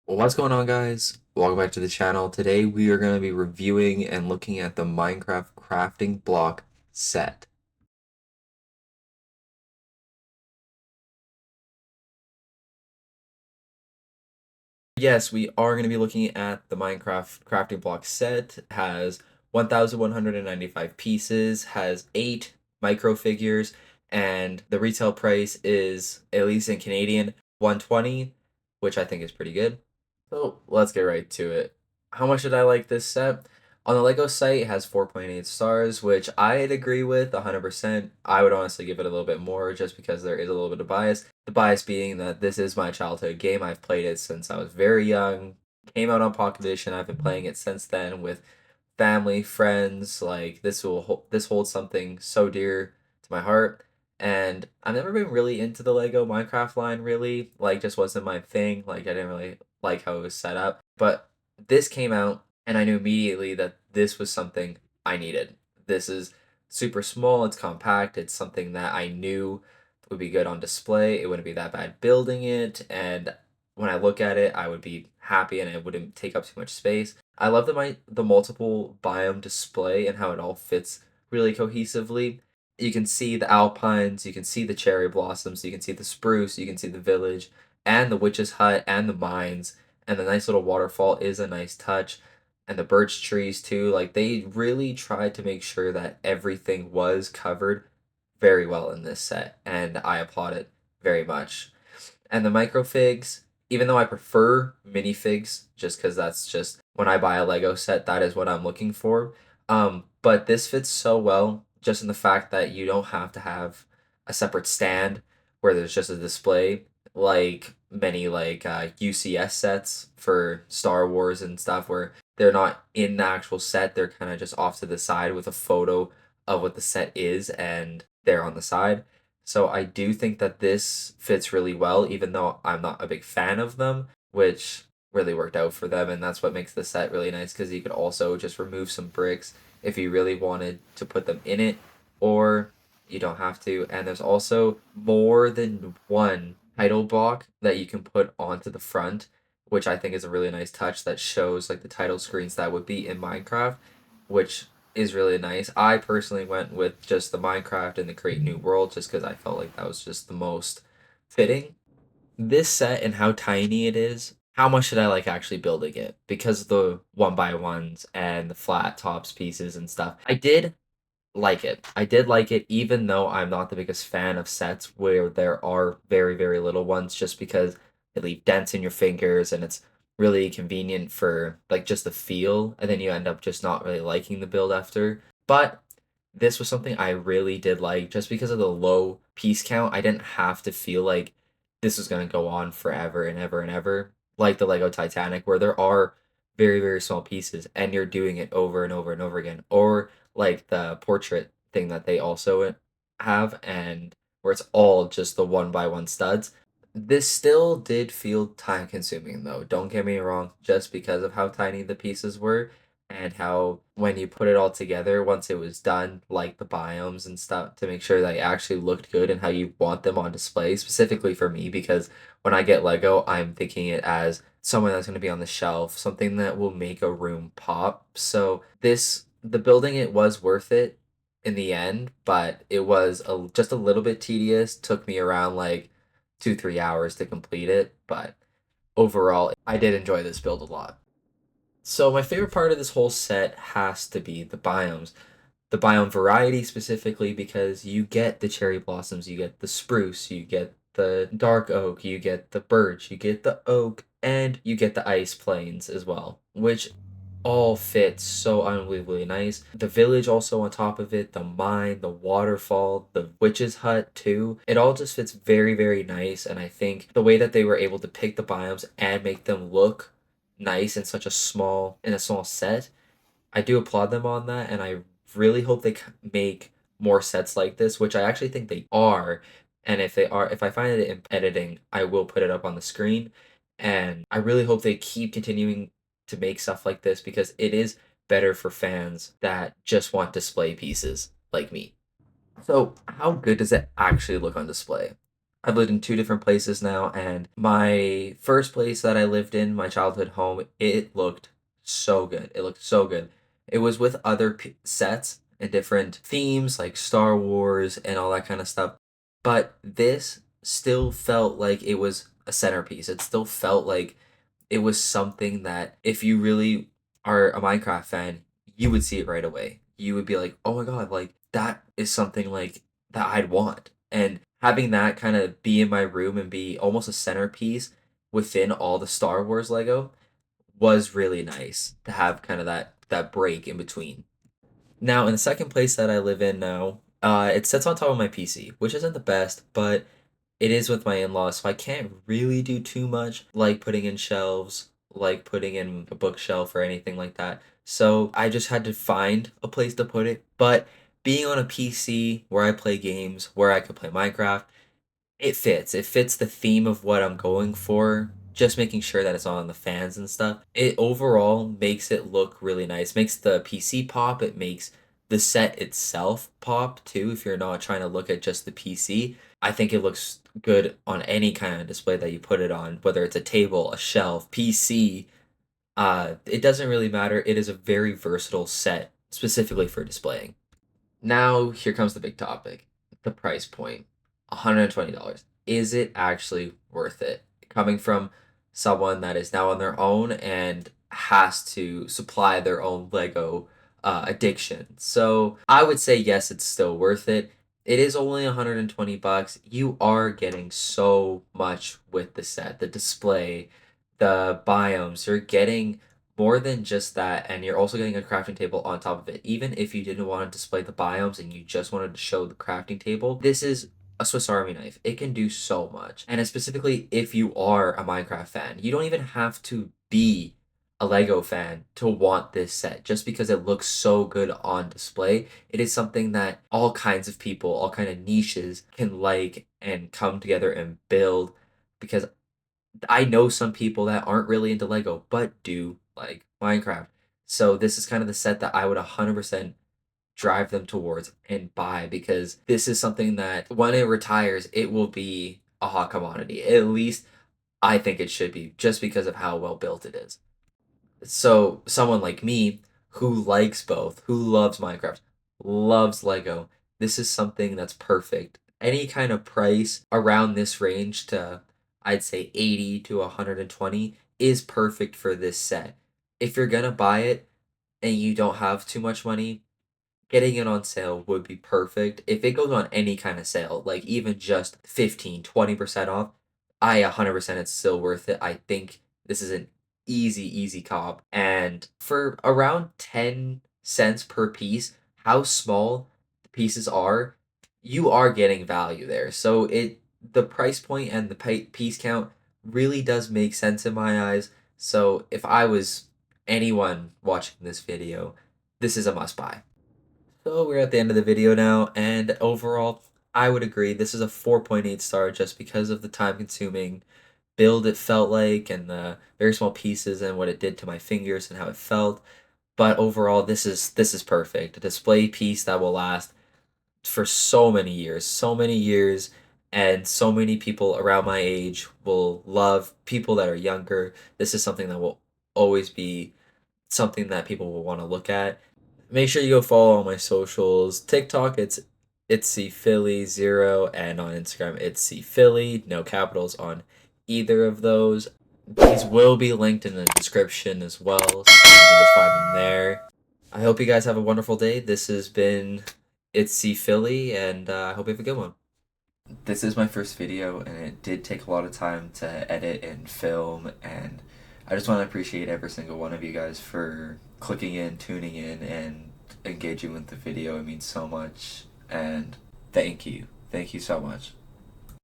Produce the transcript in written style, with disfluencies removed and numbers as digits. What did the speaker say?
What's going on, guys? Welcome back to the channel. Today we are going to be reviewing and looking at the Minecraft crafting block set. Yes, we are going to be looking at the Minecraft crafting block set. It has 1,195 pieces, has 8 micro figures, and the retail price is, at least in Canadian, 120, which I think is pretty good. So let's get right to it. How much did I like this set? On the Lego site, it has 4.8 stars, which I'd agree with 100%. I would honestly give it a little bit more just because there is a little bit of bias. The bias being that this is my childhood game. I've played it since I was very young. Came out on Pocket Edition. I've been playing it since then with family, friends. Like this holds something so dear to my heart. And I've never been really into the Lego Minecraft line, really. Like, just wasn't my thing. Like, I didn't really like how it was set up. But this came out, and I knew immediately that this was something I needed. This is super small, it's compact, it's something that I knew would be good on display. It wouldn't be that bad building it, and when I look at it, I would be happy and it wouldn't take up too much space. I love the multiple biome display and how it all fits really cohesively. You can see the alpines, you can see the cherry blossoms, you can see the spruce, you can see the village, and the witch's hut, and the mines, and the nice little waterfall is a nice touch, and the birch trees too. Like, they really tried to make sure that everything was covered very well in this set, and I applaud it very much. And the microfigs, even though I prefer minifigs, just because that's just when I buy a Lego set, that is what I'm looking for. But this fits so well, just in the fact that you don't have to have a separate stand where there's just a display, like many UCS sets for Star Wars and stuff, where they're not in the actual set, they're kind of just off to the side with a photo of what the set is, and they're on the side. So I do think that this fits really well, even though I'm not a big fan of them, which really worked out for them, and that's what makes the set really nice, because you could also just remove some bricks if you really wanted to put them in it, or you don't have to. And there's also more than one title block that you can put onto the front, which I think is a really nice touch that shows like the title screens that would be in Minecraft, which is really nice. I personally went with just the Minecraft and the Create New World just because I felt like that was just the most fitting. This set and how tiny it is, how much did I like actually building it? Because of the one by ones and the flat tops pieces and stuff. I did like it. I did like it, even though I'm not the biggest fan of sets where there are very, very little ones, just because they leave dents in your fingers and it's really convenient for like just the feel, and then you end up just not really liking the build after. But this was something I really did like just because of the low piece count. I didn't have to feel like this was going to go on forever and ever and ever, like the Lego Titanic, where there are very, very small pieces and you're doing it over and over and over again. Or like the portrait thing that they also have, and where it's all just the one by one studs. This still did feel time consuming though, don't get me wrong, just because of how tiny the pieces were, and how when you put it all together, once it was done, like the biomes and stuff, to make sure that it actually looked good and how you want them on display, specifically for me, because when I get Lego, I'm thinking it as someone that's going to be on the shelf, something that will make a room pop. So the building, it was worth it in the end, but it was just a little bit tedious. Took me around like 2-3 hours to complete it, but overall, I did enjoy this build a lot. So my favorite part of this whole set has to be the biomes. The biome variety specifically, because you get the cherry blossoms, you get the spruce, you get the dark oak, you get the birch, you get the oak, and you get the ice plains as well, which all fit so unbelievably nice. The village also on top of it, the mine, the waterfall, the witch's hut too. It all just fits very, very nice, and I think the way that they were able to pick the biomes and make them look nice in such a small set, I do applaud them on that, and I really hope they make more sets like this, which I actually think they are. And if they are, if I find it in editing, I will put it up on the screen. And I really hope they keep continuing to make stuff like this, because it is better for fans that just want display pieces like me. So, how good does it actually look on display? I've lived in two different places now, and my first place that I lived in, my childhood home, it looked so good. It looked so good. It was with other sets and different themes like Star Wars and all that kind of stuff. But this still felt like it was a centerpiece. It still felt like it was something that if you really are a Minecraft fan, you would see it right away. You would be like, "Oh my god, like that is something like that I'd want." And having that kind of be in my room and be almost a centerpiece within all the Star Wars Lego was really nice to have kind of that break in between. Now, in the second place that I live in now, it sits on top of my PC, which isn't the best, but it is with my in-laws, so I can't really do too much, like putting in shelves, like putting in a bookshelf or anything like that. So I just had to find a place to put it. But being on a PC where I play games, where I could play Minecraft, it fits. It fits the theme of what I'm going for. Just making sure that it's on the fans and stuff. It overall makes it look really nice. Makes the PC pop. It makes the set itself pop too. If you're not trying to look at just the PC, I think it looks good on any kind of display that you put it on, whether it's a table, a shelf, PC. It doesn't really matter. It is a very versatile set specifically for displaying. Now, here comes the big topic, the price point. $120. Is it actually worth it? Coming from someone that is now on their own and has to supply their own Lego addiction. So I would say yes, it's still worth it. It is only $120. You are getting so much with the set, the display, the biomes. You're getting more than just that, and you're also getting a crafting table on top of it. Even if you didn't want to display the biomes and you just wanted to show the crafting table, this is a Swiss Army knife. It can do so much. And specifically if you are a Minecraft fan, you don't even have to be a Lego fan to want this set just because it looks so good on display. It is something that all kinds of people, all kind of niches can like and come together and build because I know some people that aren't really into Lego but do like Minecraft. So this is kind of the set that I would 100% drive them towards and buy because this is something that when it retires, it will be a hot commodity. At least I think it should be just because of how well built it is. So someone like me who likes both, who loves Minecraft, loves Lego, this is something that's perfect. Any kind of price around this range to I'd say 80 to 120 is perfect for this set. If you're gonna buy it and you don't have too much money, getting it on sale would be perfect. If it goes on any kind of sale, like even just 15, 20% off, I 100% it's still worth it. I think this is an easy cop. And for around 10 cents per piece, how small the pieces are, you are getting value there. So the price point and the piece count really does make sense in my eyes. So if I was anyone watching this video, this is a must buy. So we're at the end of the video now, and overall, I would agree this is a 4.8 star just because of the time consuming build it felt like and the very small pieces and what it did to my fingers and how it felt. But overall, this is perfect. A display piece that will last for so many years, and so many people around my age will love people that are younger. This is something that will always be something that people will want to look at. Make sure you go follow all my socials. TikTok, it's C Philly 0, and on Instagram it's C Philly, no capitals on either of those. These will be linked in the description as well, so you can just find them there. I hope you guys have a wonderful day. This has been It's C Philly, and I hope you have a good one. This is my first video, and it did take a lot of time to edit and film, and I just want to appreciate every single one of you guys for clicking in, tuning in, and engaging with the video. It means so much, and thank you. Thank you so much.